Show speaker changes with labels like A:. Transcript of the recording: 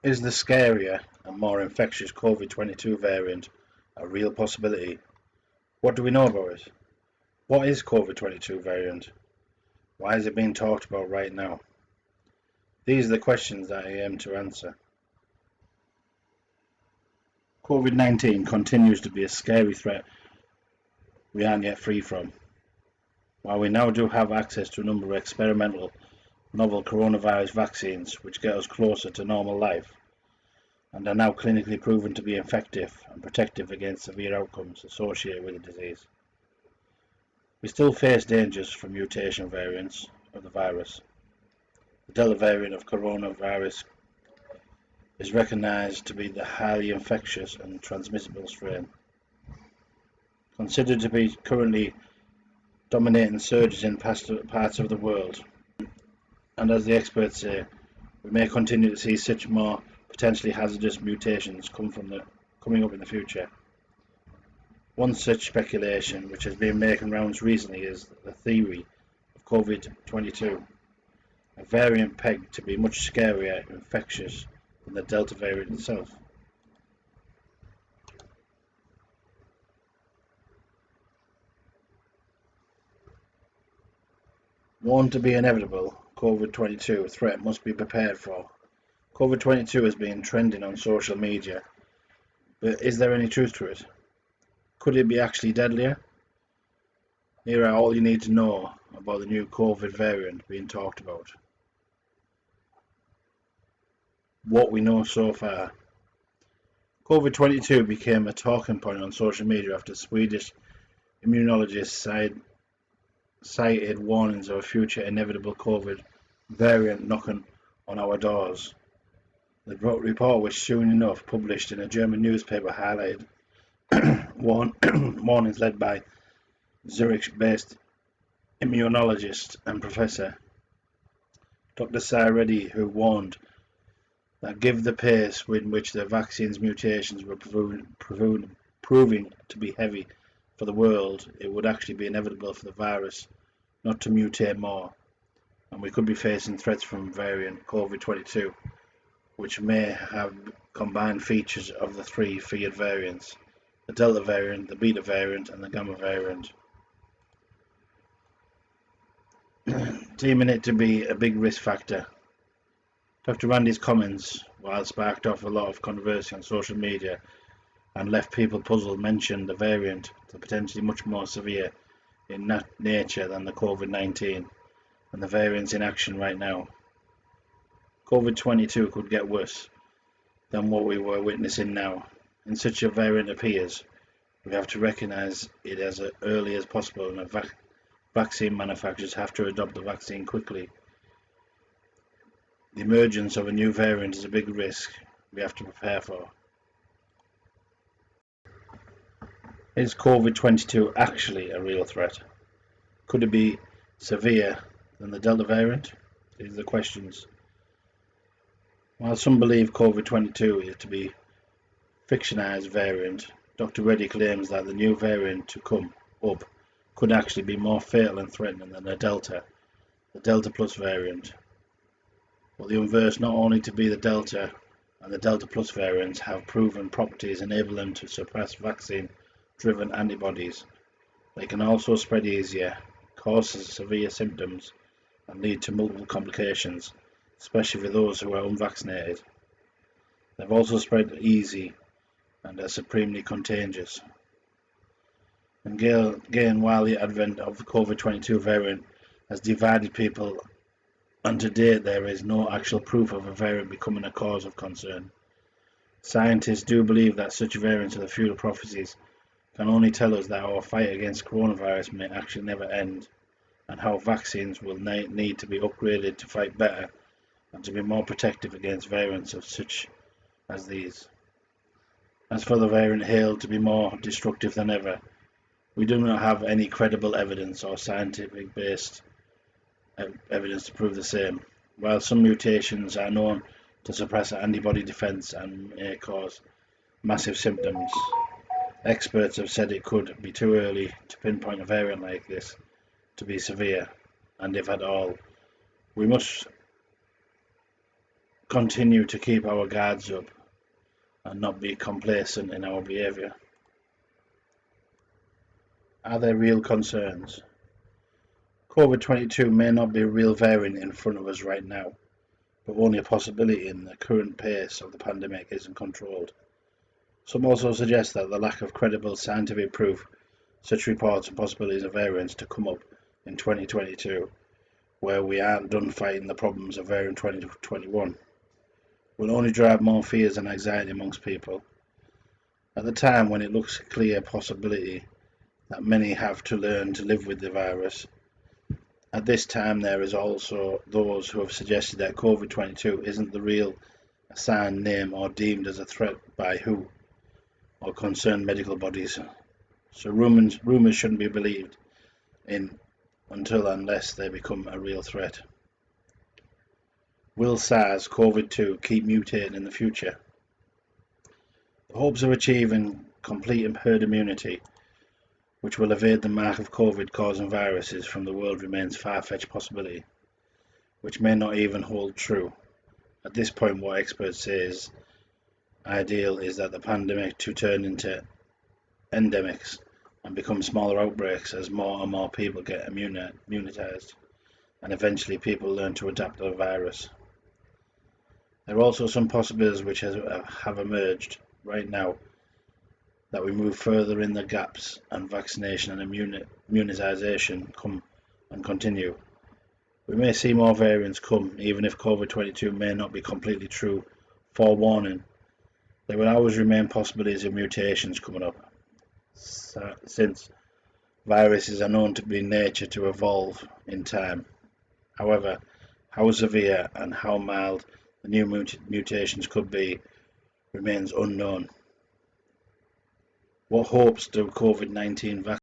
A: Is the scarier and more infectious COVID-22 variant a real possibility? What do we know about it? What is COVID-22 variant? Why is it being talked about right now? These are the questions that I aim to answer. COVID-19 continues to be a scary threat we aren't yet free from. While we now do have access to a number of experimental novel coronavirus vaccines which get us closer to normal life and are now clinically proven to be effective and protective against severe outcomes associated with the disease, we still face dangers from mutation variants of the virus. The Delta variant of coronavirus is recognized to be the highly infectious and transmissible strain, considered to be currently dominating surges in parts of the world, and as the experts say, we may continue to see such more potentially hazardous mutations coming up in the future. One such speculation which has been making rounds recently is the theory of COVID-22, a variant pegged to be much scarier and infectious than the Delta variant itself. Warned to be inevitable, COVID-22 threat must be prepared for. COVID-22 has been trending on social media, but is there any truth to it? Could it be actually deadlier? Here are all you need to know about the new COVID variant being talked about. What we know so far. COVID-22 became a talking point on social media after Swedish immunologists cited warnings of a future inevitable COVID variant knocking on our doors. The report was soon enough published in a German newspaper highlighted warnings led by Zurich-based immunologist and professor Dr. Sai Reddy, who warned that given the pace with which the vaccine's mutations were proving to be heavy for the world, it would actually be inevitable for the virus not to mutate more, and we could be facing threats from variant COVID-22, which may have combined features of the three feared variants: the Delta variant, the Beta variant, and the Gamma variant, deeming it to be a big risk factor. Dr. Randy's comments, while sparked off a lot of controversy on social media and left people puzzled, mentioned the variant to potentially much more severe in nature than the COVID-19 and the variants in action right now. COVID-22 could get worse than what we were witnessing now. And such a variant appears, we have to recognise it as early as possible, and vaccine manufacturers have to adopt the vaccine quickly. The emergence of a new variant is a big risk we have to prepare for. Is COVID-22 actually a real threat? Could it be severe than the Delta variant? These are the questions. While some believe COVID-22 is to be a fictionized variant, Dr. Reddy claims that the new variant to come up could actually be more fatal and threatening than the Delta Plus variant. Well, the inverse, not only to be the Delta and the Delta Plus variants have proven properties enable them to suppress vaccine-driven antibodies. They can also spread easier, cause severe symptoms, and lead to multiple complications, especially for those who are unvaccinated. They've also spread easy and are supremely contagious. And again, while the advent of the COVID-22 variant has divided people, and to date there is no actual proof of a variant becoming a cause of concern, scientists do believe that such variants of the future prophecies can only tell us that our fight against coronavirus may actually never end, and how vaccines will need to be upgraded to fight better and to be more protective against variants of such as these. As for the variant hailed to be more destructive than ever, we do not have any credible evidence or scientific based evidence to prove the same. While some mutations are known to suppress antibody defense and may cause massive symptoms, experts have said it could be too early to pinpoint a variant like this to be severe, and if at all, we must continue to keep our guards up and not be complacent in our behaviour? Are there real concerns? COVID-22 may not be a real variant in front of us right now, but only a possibility in the current pace of the pandemic isn't controlled. Some also suggest that the lack of credible scientific proof such reports and possibilities of variants to come up in 2022, where we aren't done fighting the problems of variant 2021, will only drive more fears and anxiety amongst people. At the time when it looks a clear possibility that many have to learn to live with the virus, at this time there is also those who have suggested that COVID-22 isn't the real assigned name or deemed as a threat by WHO or concerned medical bodies. So rumours shouldn't be believed in unless they become a real threat. Will SARS-CoV-2 keep mutating in the future? The hopes of achieving complete herd immunity, which will evade the mark of COVID-causing viruses from the world, remains a far-fetched possibility, which may not even hold true. At this point, what experts say is ideal is that the pandemic to turn into endemics and become smaller outbreaks as more and more people get immunized, and eventually people learn to adapt to the virus. There are also some possibilities which have emerged right now that we move further in the gaps and vaccination and immunization come and continue. We may see more variants come, even if COVID-22 may not be completely true. Forewarning, there will always remain possibilities of mutations coming up, since viruses are known to be nature to evolve in time. However, how severe and how mild the new mutations could be remains unknown. What hopes do COVID-19 vaccines